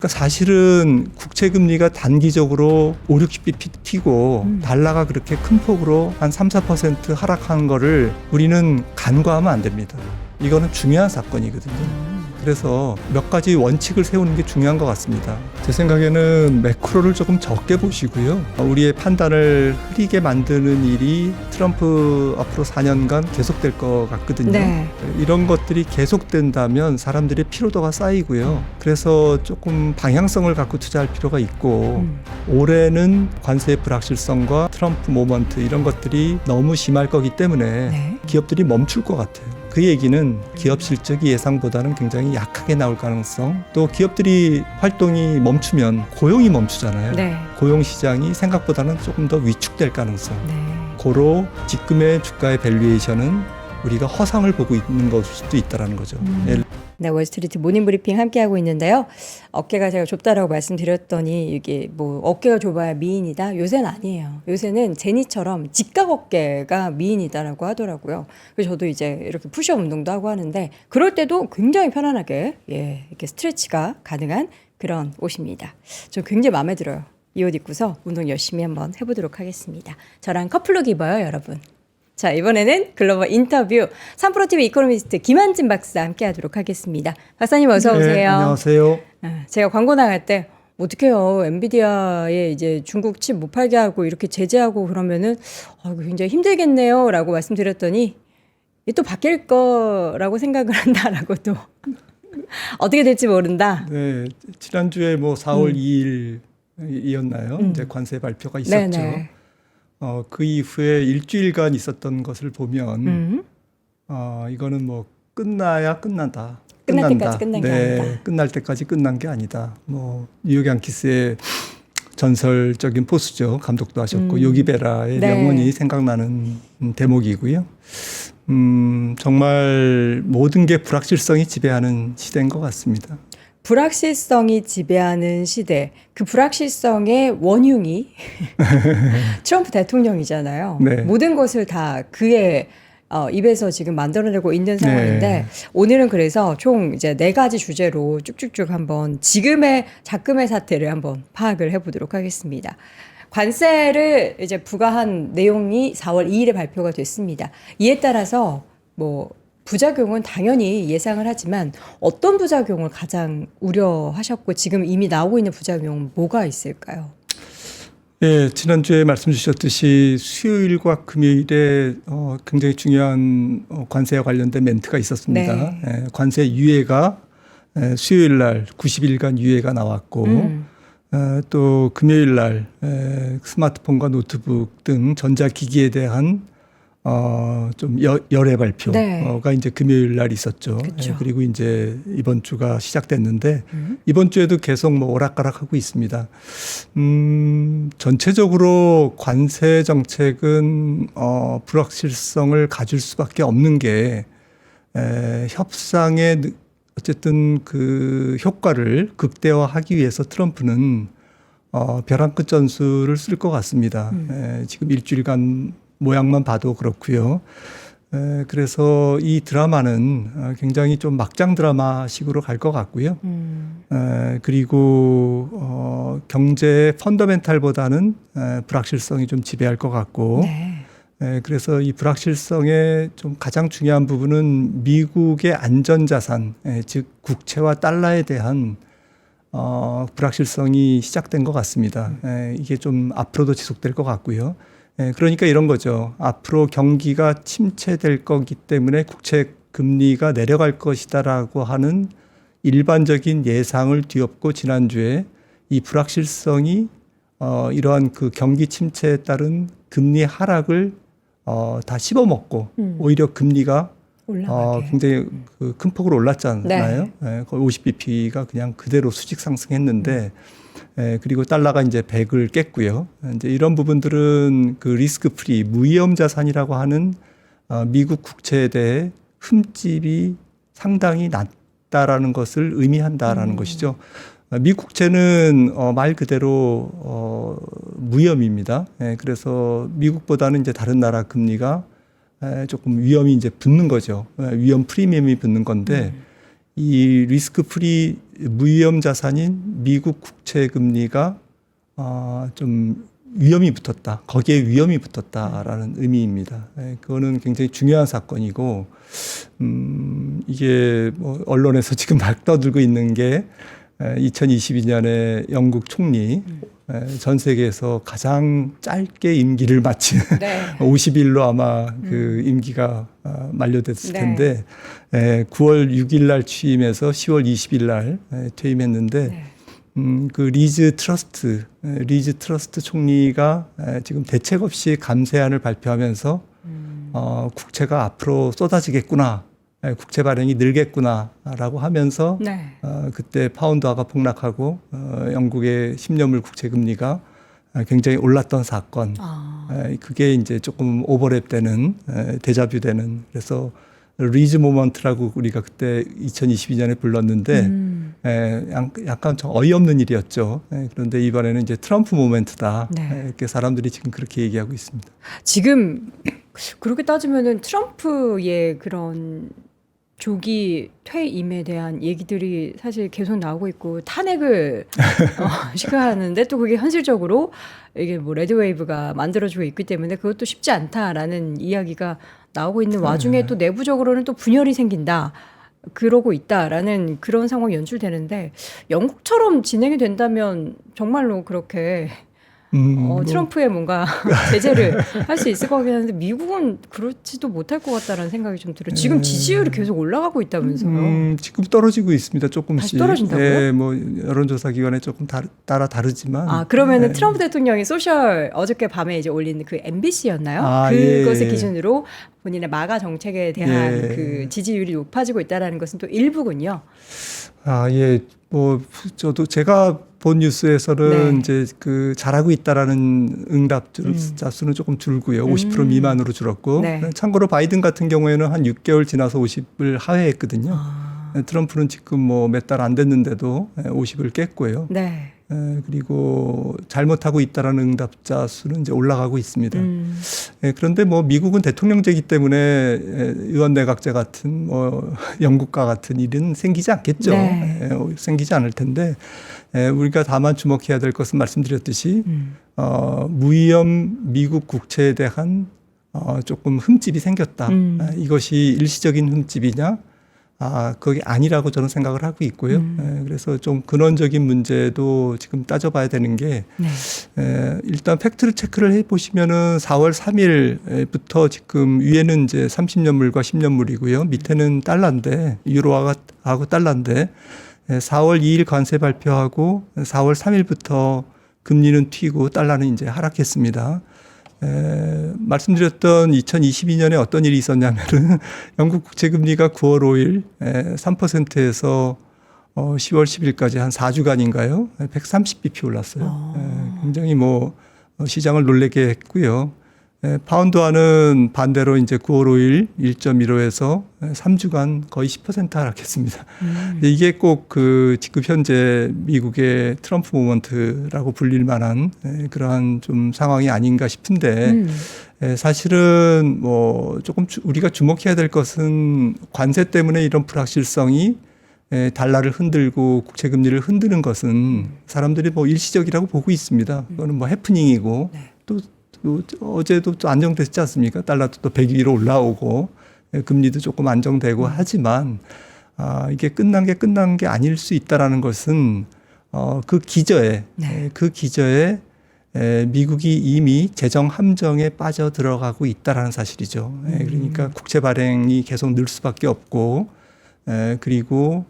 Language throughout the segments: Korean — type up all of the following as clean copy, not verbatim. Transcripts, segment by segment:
그러니까 사실은 국채 금리가 단기적으로 5, 60bp 튀고 달러가 그렇게 큰 폭으로 한 3, 4% 하락한 거를 우리는 간과하면 안 됩니다. 이거는 중요한 사건이거든요. 그래서 몇 가지 원칙을 세우는 게 중요한 것 같습니다. 제 생각에는 매크로를 조금 적게 보시고요. 우리의 판단을 흐리게 만드는 일이 트럼프 앞으로 4년간 계속될 것 같거든요. 네. 이런 것들이 계속된다면 사람들의 피로도가 쌓이고요. 그래서 조금 방향성을 갖고 투자할 필요가 있고 올해는 관세의 불확실성과 트럼프 모먼트 이런 것들이 너무 심할 거기 때문에 네. 기업들이 멈출 것 같아요. 그 얘기는 기업 실적이 예상보다는 굉장히 약하게 나올 가능성, 또 기업들이 활동이 멈추면 고용이 멈추잖아요. 네. 고용 시장이 생각보다는 조금 더 위축될 가능성. 네. 고로 지금의 주가의 밸류에이션은 우리가 허상을 보고 있는 것일 수도 있다는 거죠. 네, 월스트리트 모닝브리핑 함께하고 있는데요. 어깨가 제가 좁다라고 말씀드렸더니 이게 뭐 어깨가 좁아야 미인이다? 요새는 아니에요. 요새는 제니처럼 직각 어깨가 미인이다라고 하더라고요. 그래서 저도 이제 이렇게 푸시업 운동도 하고 하는데 그럴 때도 굉장히 편안하게 이렇게 스트레치가 가능한 그런 옷입니다. 저 굉장히 마음에 들어요. 이 옷 입고서 운동 열심히 한번 해보도록 하겠습니다. 저랑 커플룩 입어요, 여러분. 자, 이번에는 글로벌 인터뷰 3프로TV 이코노미스트 김한진 박사 함께 하도록 하겠습니다. 박사님 어서 오세요. 네, 안녕하세요. 제가 광고 나갈 때 어떡해요. 엔비디아에 이제 중국 칩 못 팔게 하고 이렇게 제재하고 그러면은 굉장히 힘들겠네요. 라고 말씀드렸더니 이게 또 바뀔 거라고 생각을 한다라고 또 어떻게 될지 모른다. 네, 지난주에 뭐 4월 2일이었나요? 이제 관세 발표가 있었죠. 네네. 그 이후에 일주일간 있었던 것을 보면 이거는 뭐 끝나야 끝난다. 끝날 때까지 끝난 게 아니다. 끝날 때까지 끝난 게 아니다. 뭐 뉴욕 양키스의 전설적인 포수죠. 감독도 하셨고 요기베라의 네. 명언이 생각나는 대목이고요. 정말 모든 게 불확실성이 지배하는 시대인 것 같습니다. 불확실성이 지배하는 시대, 그 불확실성의 원흉이 트럼프 대통령이잖아요. 네. 모든 것을 다 그의 입에서 지금 만들어내고 있는 상황인데 네. 오늘은 그래서 총 이제 4가지 주제로 쭉쭉쭉 한번 지금의 작금의 사태를 한번 파악을 해보도록 하겠습니다. 관세를 이제 부과한 내용이 4월 2일에 발표가 됐습니다. 이에 따라서 뭐 부작용은 당연히 예상을 하지만 어떤 부작용을 가장 우려하셨고 지금 이미 나오고 있는 부작용은 뭐가 있을까요? 예, 지난주에 말씀 주셨듯이 수요일과 금요일에 굉장히 중요한 관세와 관련된 멘트가 있었습니다. 네. 예, 관세 유예가 수요일 날 90일간 유예가 나왔고 또 금요일 날 스마트폰과 노트북 등 전자기기에 대한 좀 열애 발표가 네. 이제 금요일 날 있었죠. 그쵸. 그리고 이제 이번 주가 시작됐는데 이번 주에도 계속 뭐 오락가락하고 있습니다. 전체적으로 관세 정책은 불확실성을 가질 수밖에 없는 게 협상의 어쨌든 그 효과를 극대화하기 위해서 트럼프는 벼랑 끝 전술을 쓸 것 같습니다. 지금 일주일간 모양만 봐도 그렇고요. 그래서 이 드라마는 굉장히 좀 막장 드라마식으로 갈 것 같고요. 그리고 경제의 펀더멘탈보다는 불확실성이 좀 지배할 것 같고 네. 그래서 이 불확실성의 좀 가장 중요한 부분은 미국의 안전자산, 즉 국채와 달러에 대한 불확실성이 시작된 것 같습니다. 이게 좀 앞으로도 지속될 것 같고요. 그러니까 이런 거죠. 앞으로 경기가 침체될 거기 때문에 국채 금리가 내려갈 것이다라고 하는 일반적인 예상을 뒤엎고 지난주에 이 불확실성이 이러한 그 경기 침체에 따른 금리 하락을 다 씹어먹고 오히려 금리가 올라가게. 굉장히 그 큰 폭으로 올랐잖아요. 네. 거의 50bp가 그냥 그대로 수직 상승했는데 그리고 달러가 이제 100을 깼고요. 이제 이런 부분들은 그 리스크 프리 무위험 자산이라고 하는 미국 국채에 대해 흠집이 상당히 낮다라는 것을 의미한다라는 것이죠. 미국 국채는 말 그대로 무위험입니다. 그래서 미국보다는 이제 다른 나라 금리가 조금 위험이 이제 붙는 거죠. 위험 프리미엄이 붙는 건데 이 리스크 프리 무위험 자산인 미국 국채 금리가 좀 위험이 붙었다. 거기에 위험이 붙었다라는 의미입니다. 그거는 굉장히 중요한 사건이고, 이게 뭐 언론에서 지금 막 떠들고 있는 게 2022년에 영국 총리, 전 세계에서 가장 짧게 임기를 마친 네. 50일로 아마 그 임기가 만료됐을 네. 텐데 9월 6일 날 취임해서 10월 20일 날 퇴임했는데 네. 그 리즈 트러스트 총리가 지금 대책 없이 감세안을 발표하면서 국채가 앞으로 쏟아지겠구나, 국채 발행이 늘겠구나라고 하면서 네. 그때 파운드화가 폭락하고 영국의 10년물 국채 금리가 굉장히 올랐던 사건. 그게 이제 조금 오버랩되는 데자뷰되는, 그래서 리즈 모먼트라고 우리가 그때 2022년에 불렀는데 약간 좀 어이없는 일이었죠. 그런데 이번에는 이제 트럼프 모멘트다. 네. 이렇게 사람들이 지금 그렇게 얘기하고 있습니다. 지금 그렇게 따지면은 트럼프의 그런 조기 퇴임에 대한 얘기들이 사실 계속 나오고 있고, 탄핵을 시켜하는데 또 그게 현실적으로 이게 뭐 레드웨이브가 만들어지고 있기 때문에 그것도 쉽지 않다라는 이야기가 나오고 있는 와중에 또 내부적으로는 또 분열이 생긴다, 그러고 있다라는 그런 상황이 연출되는데, 영국처럼 진행이 된다면 정말로 그렇게 트럼프의 뭔가 제재를 할 수 있을 것 같긴 한데, 미국은 그렇지도 못할 것 같다라는 생각이 좀 들어요. 지금 지지율이 계속 올라가고 있다면서요. 지금 떨어지고 있습니다. 조금씩. 다시 떨어진다고요? 뭐 여론조사 기관에 조금 따라 다르지만. 그러면은 트럼프 대통령이 소셜 어저께 밤에 이제 올린 그 MBC였나요? 그것을 기준으로 본인의 마가 정책에 대한 그 지지율이 높아지고 있다라는 것은 또 일부군요. 예. 뭐 저도 제가 본 뉴스에서는 네. 이제 그 잘하고 있다라는 응답자 수는 조금 줄고요. 50% 미만으로 줄었고. 네. 참고로 바이든 같은 경우에는 한 6개월 지나서 50을 하회했거든요. 트럼프는 지금 뭐 몇 달 안 됐는데도 50을 깼고요. 네. 그리고 잘못하고 있다라는 응답자 수는 이제 올라가고 있습니다. 그런데 뭐 미국은 대통령제이기 때문에 의원 내각제 같은 뭐 영국과 같은 일은 생기지 않겠죠. 네. 생기지 않을 텐데 우리가 다만 주목해야 될 것은 말씀드렸듯이 무위험 미국 국채에 대한 조금 흠집이 생겼다. 이것이 일시적인 흠집이냐? 그게 아니라고 저는 생각을 하고 있고요. 그래서 좀 근원적인 문제도 지금 따져봐야 되는 게, 일단 팩트를 체크를 해보시면은 4월 3일부터 지금 위에는 이제 30년물과 10년물이고요. 밑에는 달러인데, 유로하고 달러인데, 4월 2일 관세 발표하고 4월 3일부터 금리는 튀고 달러는 이제 하락했습니다. 말씀드렸던 2022년에 어떤 일이 있었냐면은 영국 국채 금리가 9월 5일 3%에서 10월 10일까지 한 4주간인가요? 130bp 올랐어요. 굉장히 뭐 시장을 놀라게 했고요. 파운드화는 반대로 이제 9월 5일 1.15에서 3주간 거의 10% 하락했습니다. 이게 꼭 그 지금 현재 미국의 트럼프 모먼트라고 불릴 만한 그러한 좀 상황이 아닌가 싶은데, 사실은 뭐 조금 우리가 주목해야 될 것은 관세 때문에 이런 불확실성이 달러를 흔들고 국채 금리를 흔드는 것은 사람들이 뭐 일시적이라고 보고 있습니다. 그거는 뭐 해프닝이고, 또 어제도 또 안정됐지 않습니까? 달러도 또 100 위로 올라오고 금리도 조금 안정되고 하지만 이게 끝난 게 아닐 수 있다라는 것은 그 기저에 미국이 이미 재정 함정에 빠져 들어가고 있다라는 사실이죠. 그러니까 국채 발행이 계속 늘 수밖에 없고, 그리고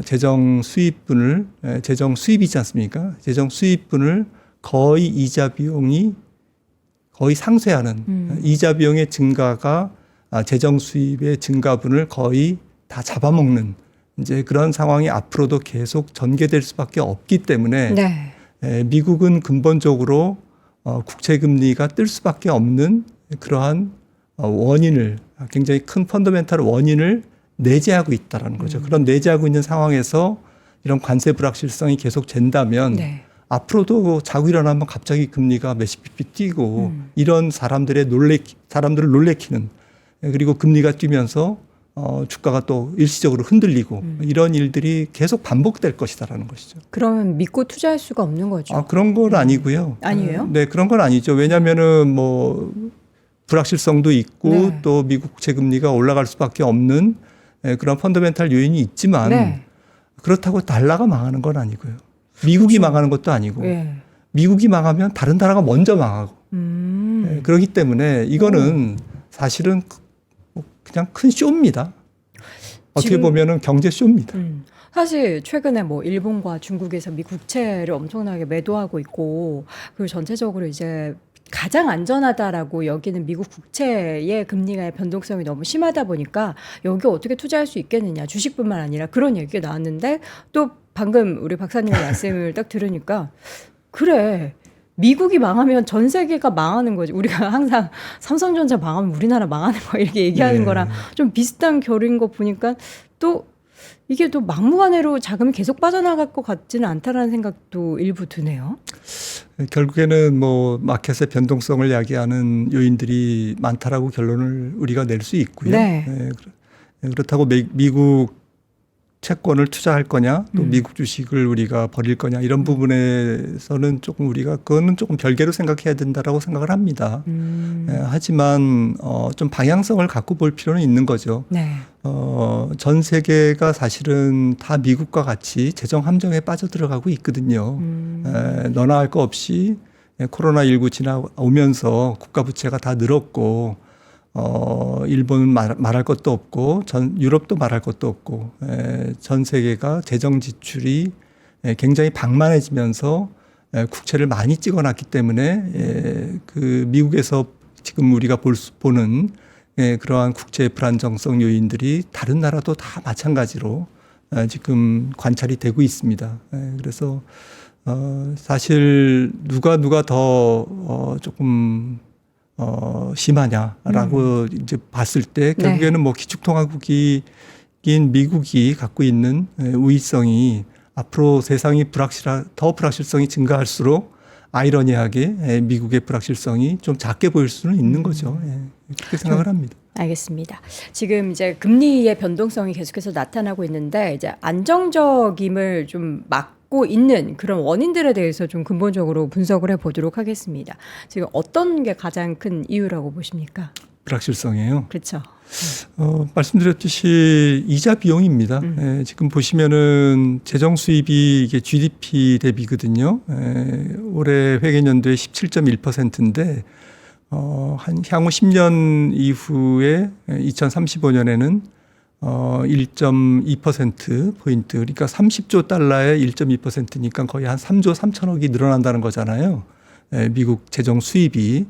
재정 수입이지 않습니까? 재정 수입분을 거의 이자 비용이 거의 상쇄하는, 이자 비용의 증가가 재정 수입의 증가분을 거의 다 잡아먹는 이제 그런 상황이 앞으로도 계속 전개될 수밖에 없기 때문에, 미국은 근본적으로 국채 금리가 뜰 수밖에 없는 그러한 원인을, 굉장히 큰 펀더멘탈 원인을 내재하고 있다라는 거죠. 그런 내재하고 있는 상황에서 이런 관세 불확실성이 계속 된다면 앞으로도 자고 일어나면 갑자기 금리가 몇십 bp 뛰고 이런 사람들을 놀래키는, 그리고 금리가 뛰면서 주가가 또 일시적으로 흔들리고 이런 일들이 계속 반복될 것이다라는 것이죠. 그러면 믿고 투자할 수가 없는 거죠. 그런 건 아니고요. 아니에요? 네, 그런 건 아니죠. 왜냐하면은 뭐 불확실성도 있고 네. 또 미국 국채 금리가 올라갈 수밖에 없는 그런 펀더멘탈 요인이 있지만 네. 그렇다고 달러가 망하는 건 아니고요. 미국이 그렇죠. 망하는 것도 아니고 예. 미국이 망하면 다른 나라가 먼저 망하고 그렇기 때문에 이거는 사실은 그냥 큰 쇼입니다. 어떻게 지금- 보면은 경제 쇼입니다. 사실 최근에 뭐 일본과 중국에서 미 국채를 엄청나게 매도하고 있고 그리고 전체적으로 이제 가장 안전하다라고 여기는 미국 국채의 금리가 변동성이 너무 심하다 보니까 여기 어떻게 투자할 수 있겠느냐 주식뿐만 아니라 그런 얘기가 나왔는데 또 방금 우리 박사님의 말씀을 딱 들으니까 그래 미국이 망하면 전 세계가 망하는 거지. 우리가 항상 삼성전자 망하면 우리나라 망하는 거 이렇게 얘기하는 네. 거랑 좀 비슷한 결인 거 보니까 또 이게 또 막무가내로 자금이 계속 빠져나갈 것 같지는 않다라는 생각도 일부 드네요. 결국에는 뭐 마켓의 변동성을 야기하는 요인들이 많다라고 결론을 우리가 낼 수 있고요. 네. 그렇다고 미국 채권을 투자할 거냐, 또 미국 주식을 우리가 버릴 거냐 이런 부분에서는 조금 우리가 그거는 조금 별개로 생각해야 된다라고 생각을 합니다. 하지만 좀 방향성을 갖고 볼 필요는 있는 거죠. 네. 전 세계가 사실은 다 미국과 같이 재정 함정에 빠져 들어가고 있거든요. 너나 할 거 없이 코로나19 지나오면서 국가 부채가 다 늘었고 일본은 말할 것도 없고 유럽도 말할 것도 없고 전 세계가 재정 지출이 굉장히 방만해지면서 국채를 많이 찍어놨기 때문에 그 미국에서 지금 우리가 보는 그러한 국채 불안정성 요인들이 다른 나라도 다 마찬가지로 지금 관찰이 되고 있습니다. 그래서 사실 누가 더 조금 심하냐라고 이제 봤을 때 결국에는 뭐 기축통화국인 미국이 갖고 있는 우위성이 앞으로 세상이 더 불확실성이 증가할수록 아이러니하게 미국의 불확실성이 좀 작게 보일 수는 있는 거죠. 그렇게 생각을 합니다. 알겠습니다. 지금 이제 금리의 변동성이 계속해서 나타나고 있는데 이제 안정적임을 좀 막고 있는 그런 원인들에 대해서 좀 근본적으로 분석을 해보도록 하겠습니다. 지금 어떤 게 가장 큰 이유라고 보십니까? 불확실성이에요. 그렇죠. 말씀드렸듯이 이자 비용입니다. 지금 보시면은 재정 수입이 이게 GDP 대비거든요. 올해 회계연도에 17.1%인데 향후 10년 이후에 2035년에는 1.2% 포인트, 그러니까 30조 달러에 1.2%니까 거의 한 3조 3천억이 늘어난다는 거잖아요. 미국 재정 수입이.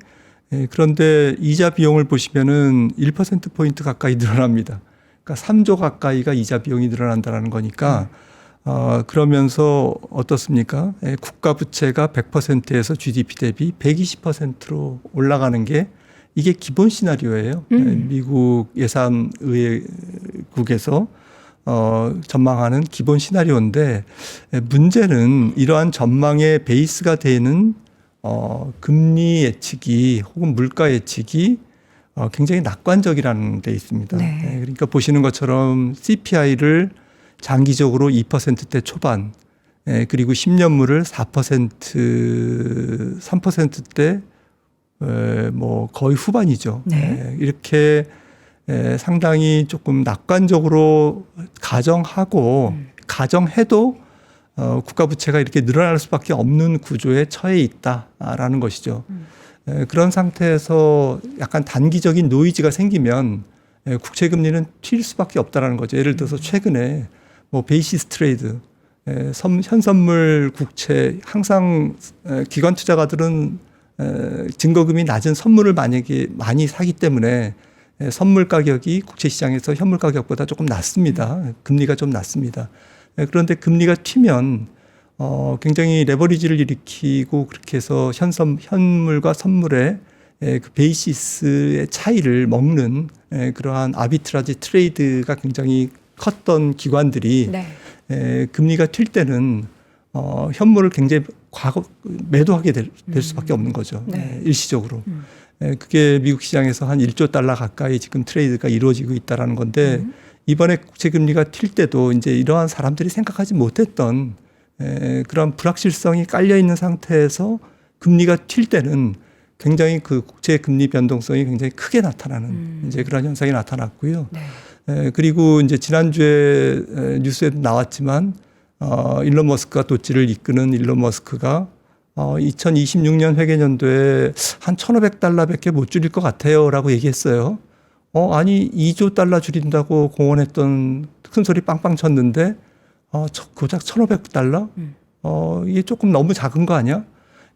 그런데 이자 비용을 보시면은 1% 포인트 가까이 늘어납니다. 그러니까 3조 가까이가 이자 비용이 늘어난다는 거니까 그러면서 어떻습니까? 국가 부채가 100%에서 GDP 대비 120%로 올라가는 게 이게 기본 시나리오예요. 미국 예산의회국에서 전망하는 기본 시나리오인데 문제는 이러한 전망의 베이스가 되는 금리 예측이 혹은 물가 예측이 굉장히 낙관적이라는 데 있습니다. 네. 그러니까 보시는 것처럼 CPI를 장기적으로 2%대 초반, 그리고 10년물을 4%, 3%대 뭐 거의 후반이죠. 네. 이렇게 상당히 조금 낙관적으로 가정해도 국가 부채가 이렇게 늘어날 수밖에 없는 구조에 처해 있다라는 것이죠. 그런 상태에서 약간 단기적인 노이즈가 생기면 국채 금리는 튈 수밖에 없다라는 거죠. 예를 들어서 최근에 뭐 베이시스 트레이드, 현선물 국채, 항상 기관 투자가들은 증거금이 낮은 선물을 만약에 많이 사기 때문에 선물 가격이 국채 시장에서 현물 가격보다 조금 낮습니다. 금리가 좀 낮습니다. 그런데 금리가 튀면 굉장히 레버리지를 일으키고 그렇게 해서 현물과 선물의 그 베이시스의 차이를 먹는 그러한 아비트라지 트레이드가 굉장히 컸던 기관들이 네. 금리가 튈 때는 현물을 굉장히 매도하게 될 수밖에 없는 거죠. 네. 일시적으로. 그게 미국 시장에서 한 1조 달러 가까이 지금 트레이드가 이루어지고 있다라는 건데 이번에 국채금리가 튈 때도 이제 이러한 사람들이 생각하지 못했던 그런 불확실성이 깔려 있는 상태에서 금리가 튈 때는 굉장히 그 국채 금리 변동성이 굉장히 크게 나타나는 이제 그런 현상이 나타났고요. 네. 그리고 이제 지난주에 뉴스에도 나왔지만 일론 머스크가 도찌를 이끄는 일론 머스크가 2026년 회계연도에 한 1,500달러밖에 못 줄일 것 같아요라고 얘기했어요. 아니 2조 달러 줄인다고 공언했던 큰 소리 빵빵 쳤는데 고작 1,500달러? 이게 조금 너무 작은 거 아니야?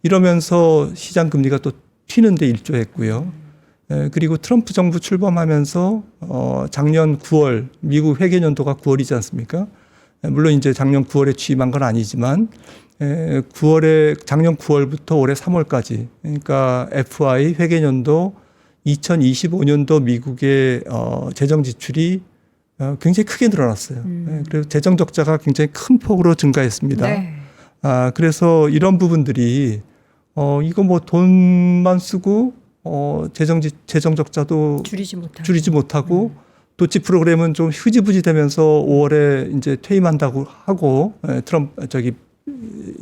이러면서 시장 금리가 또 튀는데 일조했고요. 그리고 트럼프 정부 출범하면서 작년 9월 미국 회계연도가 9월이지 않습니까? 물론 이제 작년 9월에 취임한 건 아니지만 9월에 작년 9월부터 올해 3월까지 그러니까 FY 회계연도 2025년도 미국의 재정 지출이 굉장히 크게 늘어났어요. 그래서 재정 적자가 굉장히 큰 폭으로 증가했습니다. 네. 그래서 이런 부분들이 이거 뭐 돈만 쓰고 재정 적자도 줄이지 못하고 도치 프로그램은 좀 흐지부지 되면서 5월에 이제 퇴임한다고 하고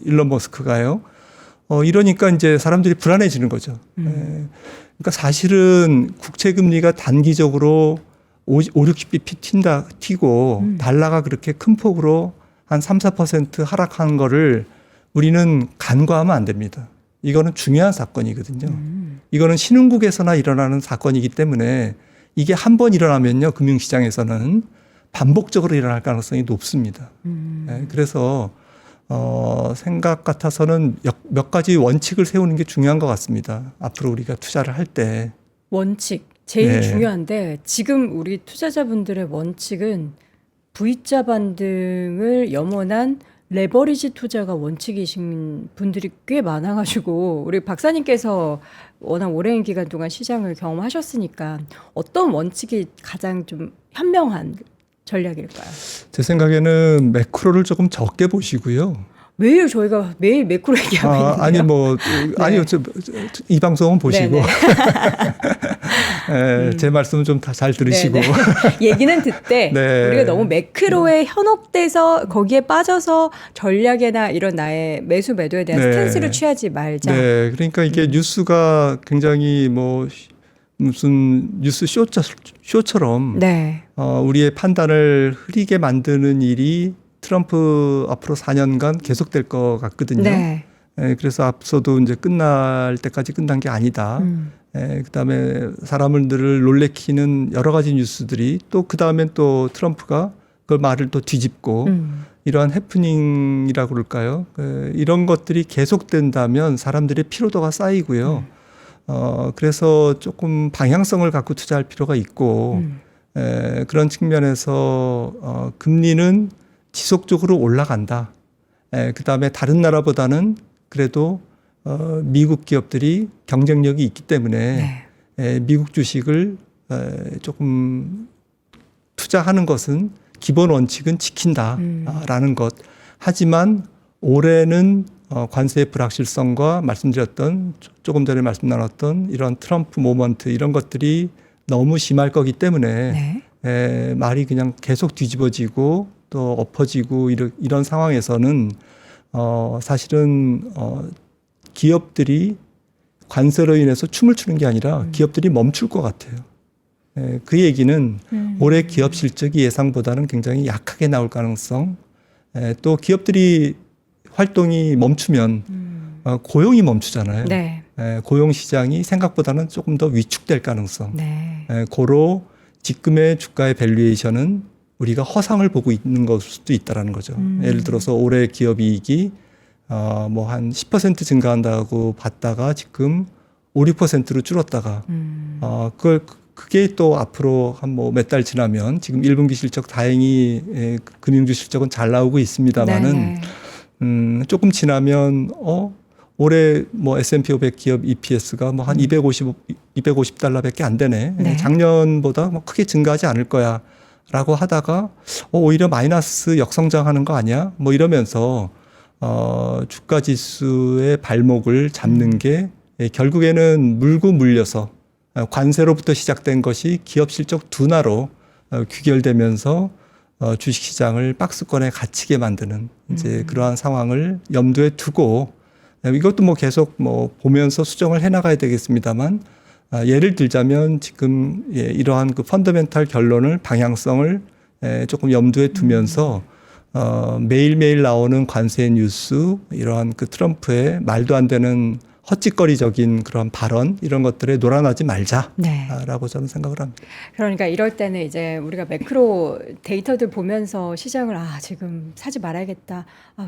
일론 머스크가요. 이러니까 이제 사람들이 불안해지는 거죠. 그러니까 사실은 국채 금리가 단기적으로 60bp 튀고 달러가 그렇게 큰 폭으로 한 3, 4% 하락한 거를 우리는 간과하면 안 됩니다. 이거는 중요한 사건이거든요. 이거는 신흥국에서나 일어나는 사건이기 때문에 이게 한 번 일어나면요, 금융시장에서는 반복적으로 일어날 가능성이 높습니다. 그래서 생각 같아서는 몇 가지 원칙을 세우는 게 중요한 것 같습니다. 앞으로 우리가 투자를 할 때. 원칙 제일 네. 중요한데 지금 우리 투자자분들의 원칙은 V자 반등을 염원한 레버리지 투자가 원칙이신 분들이 꽤 많아가지고 우리 박사님께서 워낙 오랜 기간 동안 시장을 경험하셨으니까 어떤 원칙이 가장 좀 현명한 전략일까요? 제 생각에는 매크로를 조금 적게 보시고요. 매일 저희가 매일 매크로 얘기하고 있는데요. 아니 뭐 아니요, 이 방송은 보시고 제 말씀은 좀 다 잘 들으시고 얘기는 듣되 네. 우리가 너무 매크로에 현혹돼서 거기에 빠져서 전략이나 이런 나의 매수 매도에 대한 네. 스탠스를 취하지 말자. 네, 그러니까 이게 뉴스가 굉장히 뭐 무슨 뉴스 쇼처럼 네. 우리의 판단을 흐리게 만드는 일이 트럼프 앞으로 4년간 계속될 것 같거든요. 네. 그래서 앞서도 이제 끝날 때까지 끝난 게 아니다. 그다음에 사람들을 놀래키는 여러 가지 뉴스들이 또 그다음엔 또 트럼프가 그 말을 또 뒤집고 이러한 해프닝이라고 그럴까요? 이런 것들이 계속된다면 사람들의 피로도가 쌓이고요. 그래서 조금 방향성을 갖고 투자할 필요가 있고 그런 측면에서 금리는 지속적으로 올라간다. 그다음에 다른 나라보다는 그래도 미국 기업들이 경쟁력이 있기 때문에 미국 주식을 조금 투자하는 것은 기본 원칙은 지킨다라는 것. 하지만 올해는 관세의 불확실성과 말씀드렸던 조금 전에 말씀 나눴던 이런 트럼프 모먼트 이런 것들이 너무 심할 거기 때문에 말이 그냥 계속 뒤집어지고 또 엎어지고 이런 상황에서는 사실은 기업들이 관세로 인해서 춤을 추는 게 아니라 기업들이 멈출 것 같아요. 그 얘기는 올해 기업 실적이 예상보다는 굉장히 약하게 나올 가능성, 또 기업들이 활동이 멈추면 고용이 멈추잖아요. 네. 고용 시장이 생각보다는 조금 더 위축될 가능성. 네. 고로 지금의 주가의 밸류에이션은 우리가 허상을 보고 있는 것일 수도 있다라는 거죠. 예를 들어서 올해 기업 이익이 뭐 한 10% 증가한다고 봤다가 지금 5, 6%로 줄었다가 그게 또 앞으로 한 뭐 몇 달 지나면 지금 1분기 실적 다행히 금융주 실적은 잘 나오고 있습니다만은 조금 지나면 올해 뭐 S&P 500 기업 EPS가 뭐 한 250달러밖에 안 되네. 네. 작년보다 뭐 크게 증가하지 않을 거야라고 하다가 오히려 마이너스 역성장하는 거 아니야? 뭐 이러면서 주가 지수의 발목을 잡는 게 결국에는 물고 물려서 관세로부터 시작된 것이 기업 실적 둔화로 귀결되면서 주식시장을 박스권에 갇히게 만드는 이제 그러한 상황을 염두에 두고 이것도 뭐 계속 뭐 보면서 수정을 해나가야 되겠습니다만 예를 들자면 지금 이러한 그 펀더멘탈 결론을 방향성을 조금 염두에 두면서 매일매일 나오는 관세 뉴스 이러한 그 트럼프의 말도 안 되는 헛짓거리적인 그런 발언 이런 것들에 놀아나지 말자라고 네. 저는 생각을 합니다. 그러니까 이럴 때는 이제 우리가 매크로 데이터들 보면서 시장을 지금 사지 말아야겠다.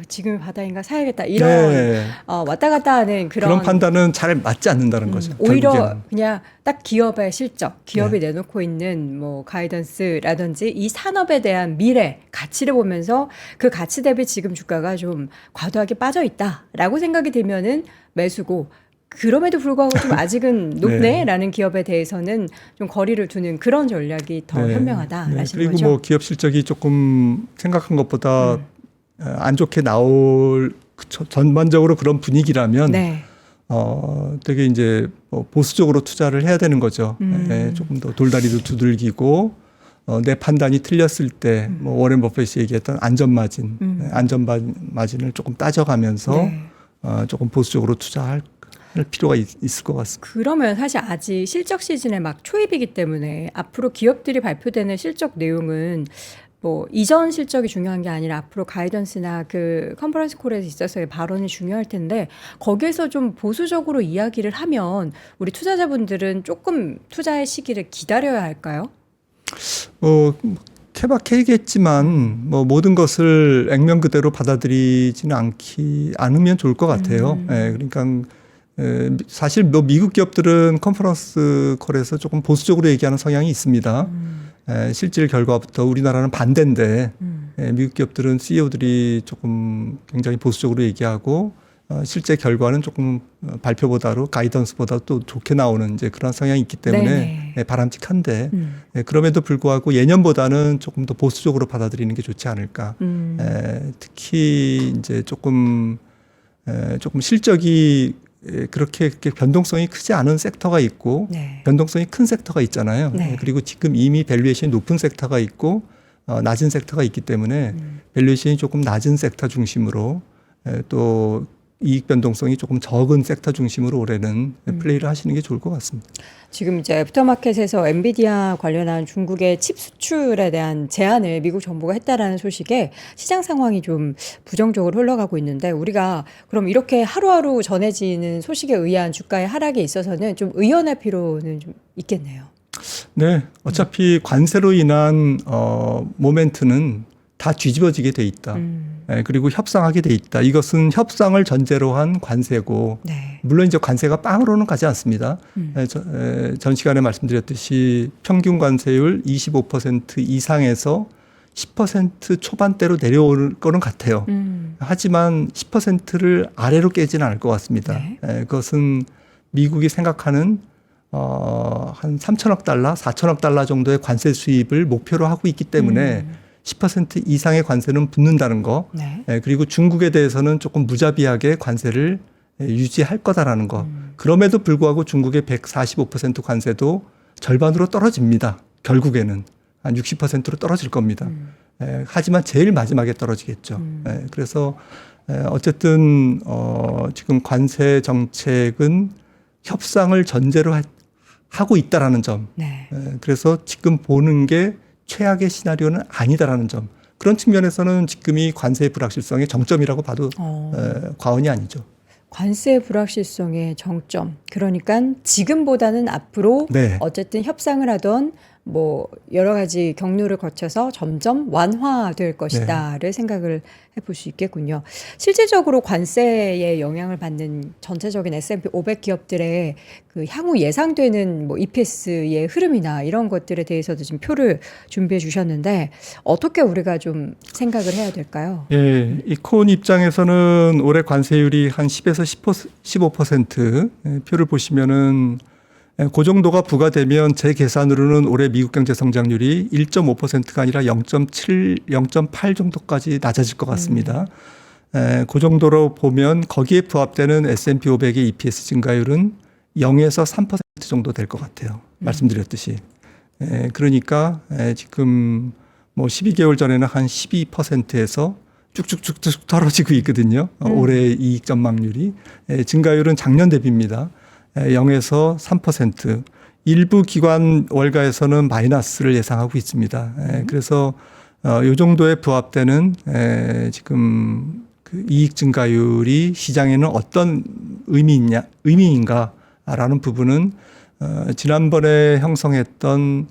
지금이 바닥인가 사야겠다. 이런 네. 왔다 갔다 하는 그런 판단은 잘 맞지 않는다는 거죠. 오히려 결국에는. 그냥 딱 기업의 실적, 기업이 네. 내놓고 있는 뭐 가이던스라든지 이 산업에 대한 미래 가치를 보면서 그 가치 대비 지금 주가가 좀 과도하게 빠져 있다라고 생각이 들면은 매수고 그럼에도 불구하고 좀 아직은 높네라는 기업에 대해서는 좀 거리를 두는 그런 전략이 더 현명하다라시는 그리고 거죠. 뭐 기업 실적이 조금 생각한 것보다 안 좋게 나올 전반적으로 그런 분위기라면 네. 되게 이제 뭐 보수적으로 투자를 해야 되는 거죠. 조금 더 돌다리도 두들기고 내 판단이 틀렸을 때 뭐 워렌 버핏이 얘기했던 안전 마진을 조금 따져가면서 네. 조금 보수적으로 투자할 필요가 있을 것 같습니다. 그러면 사실 아직 실적 시즌에 막 초입이기 때문에 앞으로 기업들이 발표되는 실적 내용은 뭐 이전 실적이 중요한 게 아니라 앞으로 가이던스나 그 컨퍼런스 콜에서 있어서의 발언이 중요할 텐데 거기에서 좀 보수적으로 이야기를 하면 우리 투자자분들은 조금 투자의 시기를 기다려야 할까요? 케바케이겠지만 뭐 모든 것을 액면 그대로 받아들이지는 않으면 좋을 것 같아요. 그러니까 사실 뭐 미국 기업들은 컨퍼런스 콜에서 조금 보수적으로 얘기하는 성향이 있습니다. 실질 결과부터 우리나라는 반대인데 미국 기업들은 CEO들이 조금 굉장히 보수적으로 얘기하고 실제 결과는 조금 발표보다도 가이던스보다 또 좋게 나오는 이제 그런 성향이 있기 때문에 바람직한데 그럼에도 불구하고 예년보다는 조금 더 보수적으로 받아들이는 게 좋지 않을까. 특히 이제 조금 실적이 그렇게 변동성이 크지 않은 섹터가 있고 변동성이 큰 섹터가 있잖아요. 그리고 지금 이미 밸류에이션이 높은 섹터가 있고 낮은 섹터가 있기 때문에 밸류에이션이 조금 낮은 섹터 중심으로 또 이익 변동성이 조금 적은 섹터 중심으로 올해는 플레이를 하시는 게 좋을 것 같습니다. 지금 이제 애프터마켓에서 엔비디아 관련한 중국의 칩 수출에 대한 제한을 미국 정부가 했다라는 소식에 시장 상황이 좀 부정적으로 흘러가고 있는데 우리가 그럼 이렇게 하루하루 전해지는 소식에 의한 주가의 하락에 있어서는 좀 의연할 필요는 좀 있겠네요. 네, 어차피 관세로 인한 모멘트는 다 뒤집어지게 돼 있다. 그리고 협상하게 돼 있다. 이것은 협상을 전제로 한 관세고 물론 이제 관세가 빵으로는 가지 않습니다. 전 시간에 말씀드렸듯이 평균 관세율 25% 이상에서 10% 초반대로 내려올 거는 같아요. 하지만 10%를 아래로 깨지는 않을 것 같습니다. 그것은 미국이 생각하는 한 3천억 달러, 4천억 달러 정도의 관세 수입을 목표로 하고 있기 때문에 10% 이상의 관세는 붙는다는 거. 그리고 중국에 대해서는 조금 무자비하게 관세를 유지할 거다라는 거. 그럼에도 불구하고 중국의 145% 관세도 절반으로 떨어집니다. 결국에는 한 60%로 떨어질 겁니다. 하지만 제일 마지막에 떨어지겠죠. 그래서 어쨌든 지금 관세 정책은 협상을 전제로 하고 있다라는 점. 그래서 지금 보는 게 최악의 시나리오는 아니다라는 점. 그런 측면에서는 지금이 관세의 불확실성의 정점이라고 봐도 과언이 아니죠. 관세 불확실성의 정점. 그러니까 지금보다는 앞으로 어쨌든 협상을 하던 뭐 여러 가지 경로를 거쳐서 점점 완화될 것이다를 생각을 해볼 수 있겠군요. 실질적으로 관세에 영향을 받는 전체적인 S&P 500 기업들의 그 향후 예상되는 뭐 EPS의 흐름이나 이런 것들에 대해서도 지금 표를 준비해 주셨는데 어떻게 우리가 좀 생각을 해야 될까요? 이콘 입장에서는 올해 관세율이 한 10에서 15% 표를 보시면은 그 정도가 부과되면 제 계산으로는 올해 미국 경제 성장률이 1.5%가 아니라 0.7, 0.8 정도까지 낮아질 것 같습니다. 그 정도로 보면 거기에 부합되는 S&P 500의 EPS 증가율은 0에서 3% 정도 될 것 같아요. 말씀드렸듯이. 그러니까 지금 뭐 12개월 전에는 한 12%에서 쭉쭉쭉쭉 떨어지고 있거든요. 올해 이익 전망률이. 증가율은 작년 대비입니다. 0에서 3%. 일부 기관 월가에서는 마이너스를 예상하고 있습니다. 그래서 이 정도에 부합되는 지금 그 이익 증가율이 시장에는 어떤 의미인가라는 부분은 지난번에 형성했던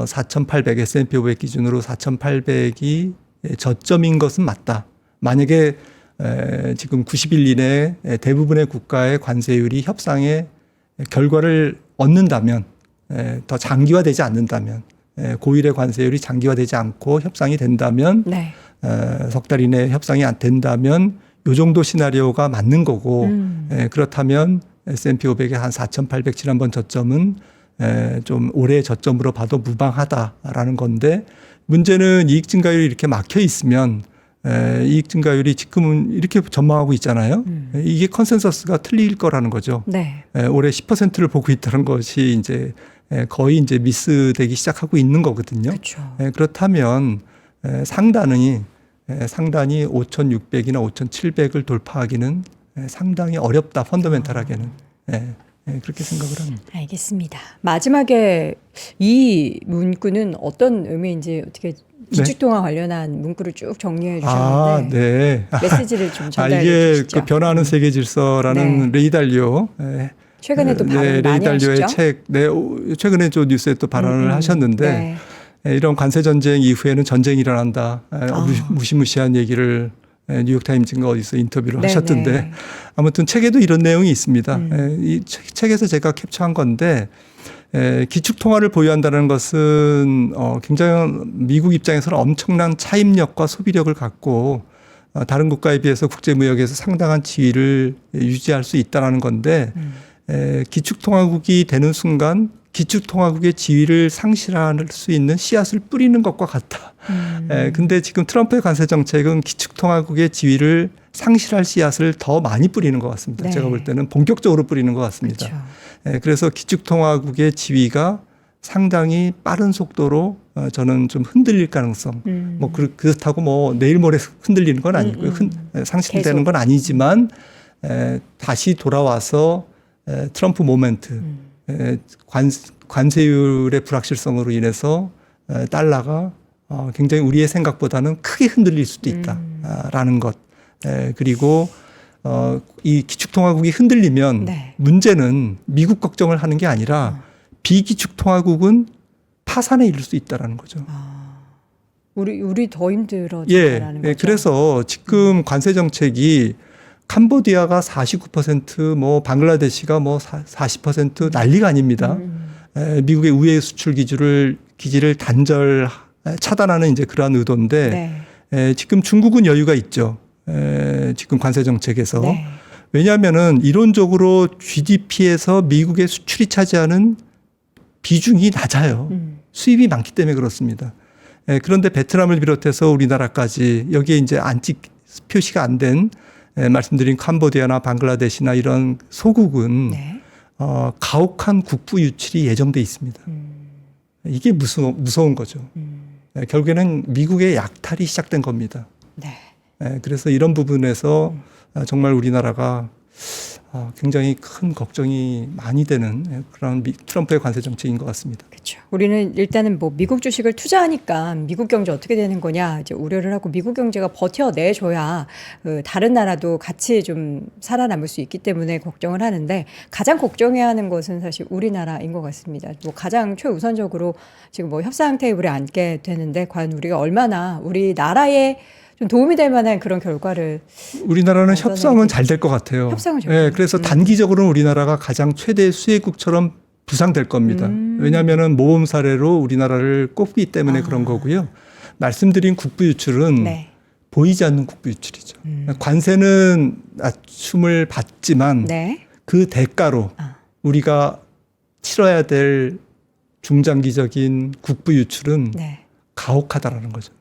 4,800 S&P 500 기준으로 4,800이 저점인 것은 맞다. 만약에 지금 90일 이내에 대부분의 국가의 관세율이 협상의 결과를 얻는다면, 더 장기화되지 않는다면, 고율의 관세율이 장기화되지 않고 협상이 된다면, 네. 석 달 이내에 협상이 안 된다면 이 정도 시나리오가 맞는 거고, 그렇다면 S&P 500의 한 4,800 지난번 저점은 좀 올해 저점으로 봐도 무방하다라는 건데, 문제는 이익 증가율이 이렇게 막혀 있으면 이익 증가율이 지금은 이렇게 전망하고 있잖아요. 이게 컨센서스가 틀릴 거라는 거죠. 네. 올해 10%를 보고 있다는 것이 이제 거의 이제 미스되기 시작하고 있는 거거든요. 그렇죠. 그렇다면 상단이 5,600이나 5,700을 돌파하기는 상당히 어렵다. 펀더멘탈하게는. 그렇게 생각을 합니다. 알겠습니다. 마지막에 이 문구는 어떤 의미인지 어떻게 기축통화 관련한 문구를 쭉 정리해 주셨는데 메시지를 좀 전달해 이게 주시죠. 그 변화하는 세계 질서라는 레이 달리오 최근에도 발언 많이 레이달리오의 하시죠? 책, 최근에 저 뉴스에 또 발언을 하셨는데 이런 관세 전쟁 이후에는 전쟁이 일어난다. 무시무시한 얘기를 뉴욕타임즈인가 어디서 인터뷰를 하셨던데 아무튼 책에도 이런 내용이 있습니다. 이 책에서 제가 캡처한 건데 기축통화를 보유한다는 것은 굉장히 미국 입장에서는 엄청난 차입력과 소비력을 갖고 다른 국가에 비해서 국제무역에서 상당한 지위를 유지할 수 있다는 건데 기축통화국이 되는 순간 기축통화국의 지위를 상실할 수 있는 씨앗을 뿌리는 것과 같다. 근데 지금 트럼프의 관세 정책은 기축통화국의 지위를 상실할 씨앗을 더 많이 뿌리는 것 같습니다. 네. 제가 볼 때는 본격적으로 뿌리는 것 같습니다. 그렇죠. 그래서 기축통화국의 지위가 상당히 빠른 속도로 저는 좀 흔들릴 가능성. 뭐 그렇다고 뭐 내일 모레 흔들리는 건 아니고요. 상실되는 건 아니지만 다시 돌아와서 트럼프 모멘트, 관세율의 불확실성으로 인해서 달러가 굉장히 우리의 생각보다는 크게 흔들릴 수도 있다라는 것. 그리고 이 기축통화국이 흔들리면 문제는 미국 걱정을 하는 게 아니라 비기축통화국은 파산에 이를 수 있다라는 거죠. 우리 더 힘들어진다라는 거죠. 그래서 지금 관세 정책이 캄보디아가 49%, 뭐 방글라데시가 뭐 40% 난리가 아닙니다. 미국의 우회 수출 기지를 단절 차단하는 이제 그러한 의도인데 지금 중국은 여유가 있죠. 지금 관세 정책에서. 왜냐하면은 이론적으로 GDP에서 미국의 수출이 차지하는 비중이 낮아요. 수입이 많기 때문에 그렇습니다. 그런데 베트남을 비롯해서 우리나라까지 여기에 이제 표시가 안 된 말씀드린 캄보디아나 방글라데시나 이런 소국은 가혹한 국부 유출이 예정돼 있습니다. 이게 무서운 거죠. 결국에는 미국의 약탈이 시작된 겁니다. 그래서 이런 부분에서 정말 우리나라가 굉장히 큰 걱정이 많이 되는 그런 트럼프의 관세 정책인 것 같습니다. 그렇죠. 우리는 일단은 뭐 미국 주식을 투자하니까 미국 경제 어떻게 되는 거냐 이제 우려를 하고 미국 경제가 버텨내줘야 다른 나라도 같이 좀 살아남을 수 있기 때문에 걱정을 하는데 가장 걱정해야 하는 것은 사실 우리나라인 것 같습니다. 뭐 가장 최우선적으로 지금 뭐 협상 테이블에 앉게 되는데 과연 우리가 얼마나 우리나라에 좀 도움이 될 만한 그런 결과를 우리나라는 협상은 잘 될 것 같아요. 협상은 잘 그래서 단기적으로는 우리나라가 가장 최대 수혜국처럼 부상될 겁니다. 왜냐하면은 모범 사례로 우리나라를 꼽기 때문에 그런 거고요. 말씀드린 국부 유출은 보이지 않는 국부 유출이죠. 관세는 낮춤을 받지만 그 대가로 우리가 치러야 될 중장기적인 국부 유출은 가혹하다라는 거죠.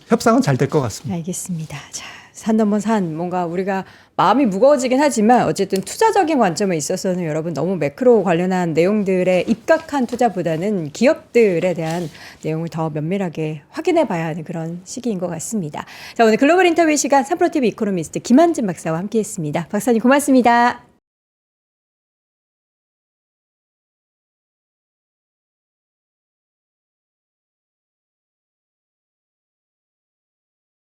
협상은 잘 될 것 같습니다. 알겠습니다. 자, 산 넘어 산 뭔가 우리가 마음이 무거워지긴 하지만 어쨌든 투자적인 관점에 있어서는 여러분 너무 매크로 관련한 내용들에 입각한 투자보다는 기업들에 대한 내용을 더 면밀하게 확인해 봐야 하는 그런 시기인 것 같습니다. 자, 오늘 글로벌 인터뷰 시간 3프로TV 이코노미스트 김한진 박사와 함께했습니다. 박사님 고맙습니다.